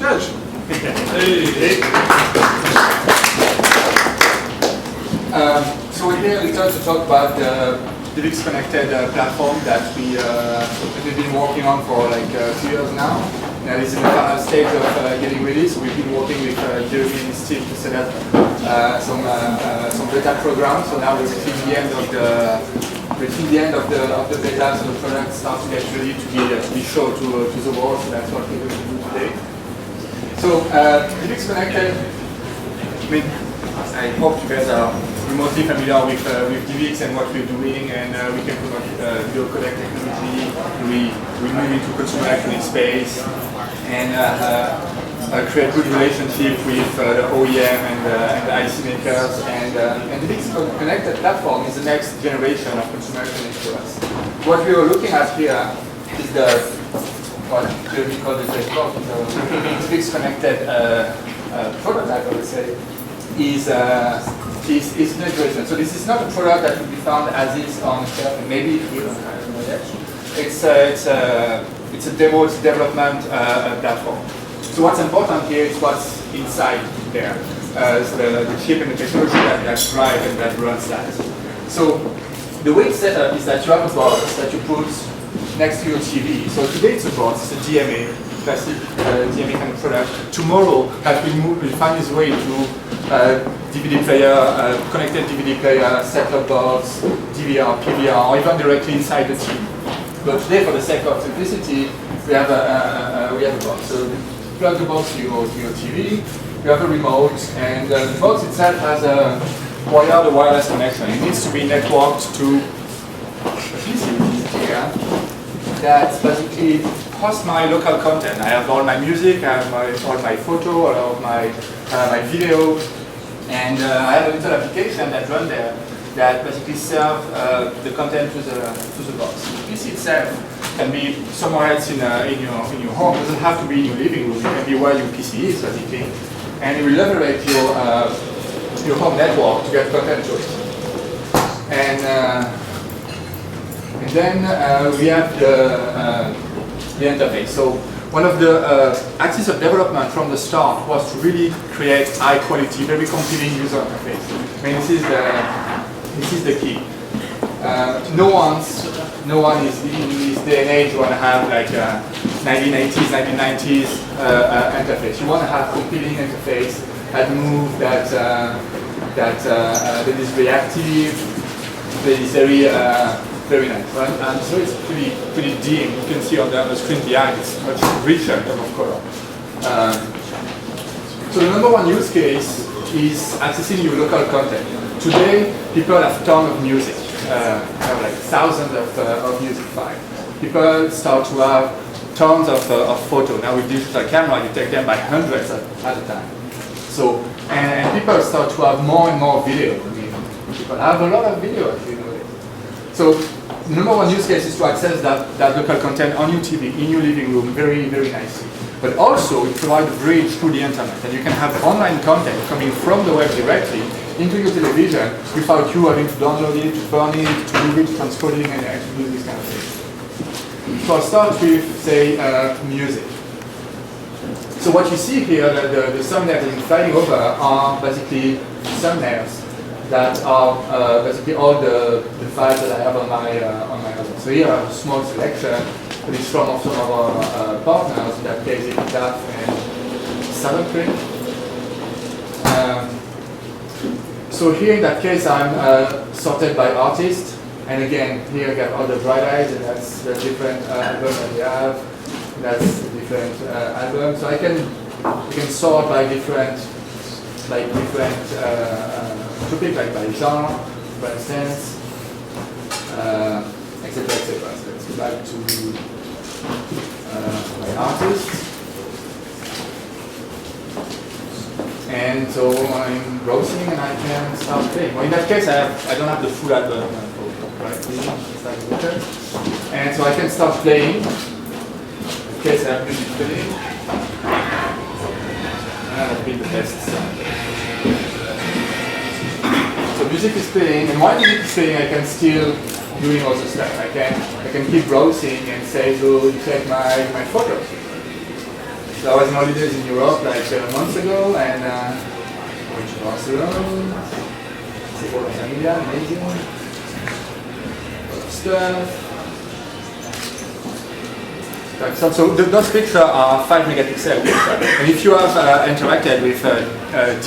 Gej. So we're here later to talk about the DivX connected platform that we've been working on for like 2 years now. Now this is the final stage of getting ready. So we've been working with Jerome and his team to set up some beta programs. So now we're reaching the end of the beta, so the product starts to get ready to be shown to the world. So that's what we're going to do today. So DivX connected. I mean, I hope you guys are remotely familiar with DivX and what we're doing, and we can promote video codec technology. We move into consumer electronic space and create good relationship with the OEM and the IC makers. And DivX connected platform is the next generation of consumer electronics for us. What we are looking at here is what we call the DivX connected prototype, I would say. Is integration. So this is not a product that will be found as is on shelf, and maybe it will, I don't know yet. It's a demo, it's a development platform. So what's important here is what's inside there. The chip and the technology that drive and that runs that. So the way it's set up is that you have a box that you put next to your TV. So today it's a box, it's a DMA, plastic DMA kind of product. Tomorrow that will find its way to DVD player, connected DVD player, set-top box, DVR, PVR, or even directly inside the TV. But today, for the sake of simplicity, we have a box. So you plug the box to your TV, you have a remote, and the box itself has a wired or wireless connection. It needs to be networked to a PC here that basically hosts my local content. I have all my music, I have all my photo, all of my video, and I have a little application that runs there that basically serves the content to the box. The PC itself can be somewhere else in your home. It doesn't have to be in your living room. It can be where your PC is basically, and it will leverage your home network to get content to it. And then we have the interface. So one of the axes of development from the start was to really create high quality, very compelling user interface. I mean, this is the key. No one is in this day and age want to have like a 1980s, 1990s interface. You want to have compelling interface that moves, that is reactive, that is very nice, right? And so it's pretty dim. You can see on the screen behind, it's much richer in terms of color. So the number one use case is accessing your local content. Today, people have tons of music, have like thousands of music files. People start to have tons of photos. Now with digital camera, you take them by hundreds at a time. So, and people start to have more and more video. I mean, people have a lot of video, as you know. So the number one use case is to access that local content on your TV, in your living room, very, very nicely. But also it provides a bridge to the internet, and you can have online content coming from the web directly into your television without you having to download it, to burn it, to do it, transcoding, and to do this kind of thing. So I'll start with, say, music. So what you see here, the thumbnails that I'm flying over are basically thumbnails that are basically all the files that I have on my album. So here I have a small selection, but it's from some of our partners, in that case it's DAF and Soundclick. So here in that case I'm sorted by artist, and again here I got all the bright eyes, and that's the different albums that we have. That's the different albums. So I can sort by different topic, like by genre, for instance, etc. etc. So let's go back to my artist. And so I'm browsing and I can start playing. Well, in that case, I don't have the full album, right? And so I can start playing. In case I have music playing. And that'll be the best sound. So music is playing, and while music is playing, I can still doing all the stuff. I can keep browsing and say, so you check my photos. So I was on holidays in Europe like 7 months ago, and went to Barcelona. Several familia, amazing. A lot of stuff. So those pictures are 5 megapixel pictures. And if you have interacted with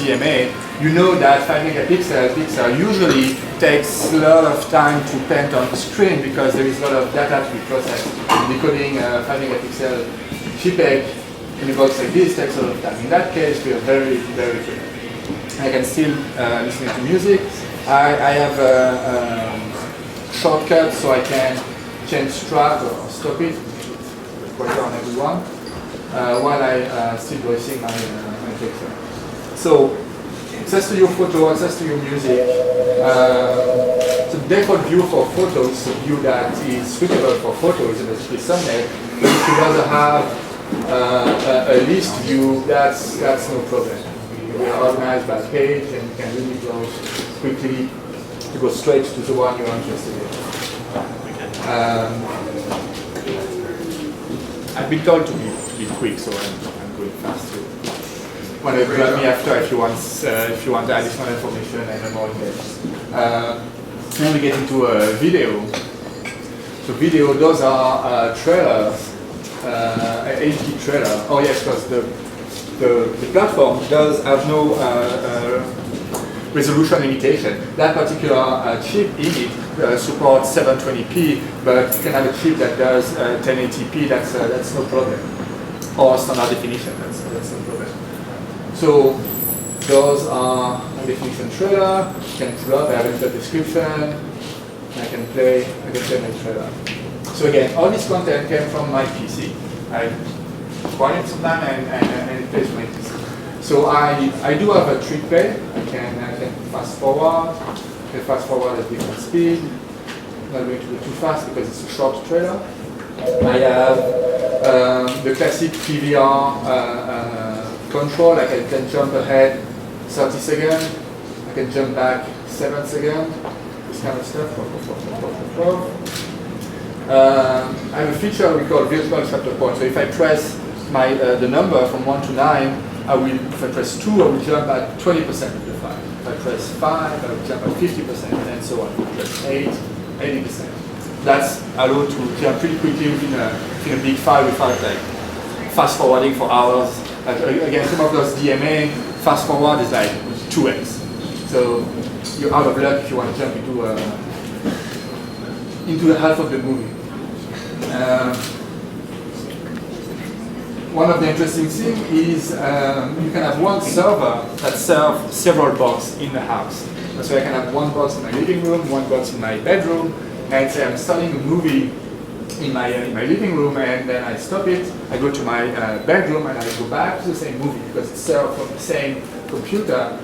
DMA, you know that 5 megapixel picture usually takes a lot of time to paint on the screen because there is a lot of data to be processed. Decoding 5 megapixel JPEG in a box like this takes a lot of time. In that case, we are very, very quick. I can still listen to music. I have a shortcut so I can change track or stop it. Quicker on everyone, while I still voicing my picture. So, access to your photo, access to your music. The default view for photos, the view that is suitable for photos in a thumbnail. But if you rather have a list view, that's no problem. We are organized by page, and you can really go quickly to go straight to the one you're interested in. I've been told to be quick, so I'm going fast too. Want to grab me after if you want additional information and more details. Then we get into video. So video, those are trailers, HD trailer. Oh yes, because the platform does have no resolution limitation. That particular chip in it supports 720p, but you can have a chip that does 1080p. That's no problem, or standard definition. That's no problem. So those are high definition trailer. You can pull up. I have a description. I can play my trailer. So again, all this content came from my PC. I acquired it sometime and it plays from my PC. So I do have a trick play. I can fast forward. I can fast forward at different speed. I'm not going to go too fast because it's a short trailer. I have the classic PVR control. Like I can jump ahead 30 seconds. I can jump back 7 seconds. This kind of stuff. I have a feature we call virtual chapter point. So if I press the number from 1 to 9, if I press 2, I will jump at 20% of the file. If I press 5, I will jump at 50%, and so on. If I press 8, 80%. That's allowed to jump pretty quickly within a big file without like fast forwarding for hours. Again, some of those DMA fast forward is like 2x. So you're out of luck if you want to jump into half of the movie. One of the interesting things is you can have one server that serves several boxes in the house. So I can have one box in my living room, one box in my bedroom, and say I'm starting a movie in my living room, and then I stop it, I go to my bedroom, and I go back to the same movie because it's served from the same computer.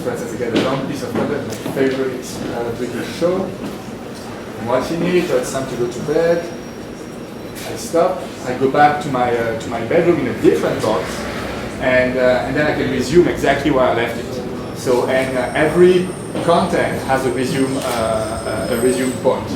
For instance, I get a long piece of content, my favorite British show. I'm watching it, or it's time to go to bed. I stop. I go back to my bedroom in a different box, and then I can resume exactly where I left it. So, and every content has a resume point.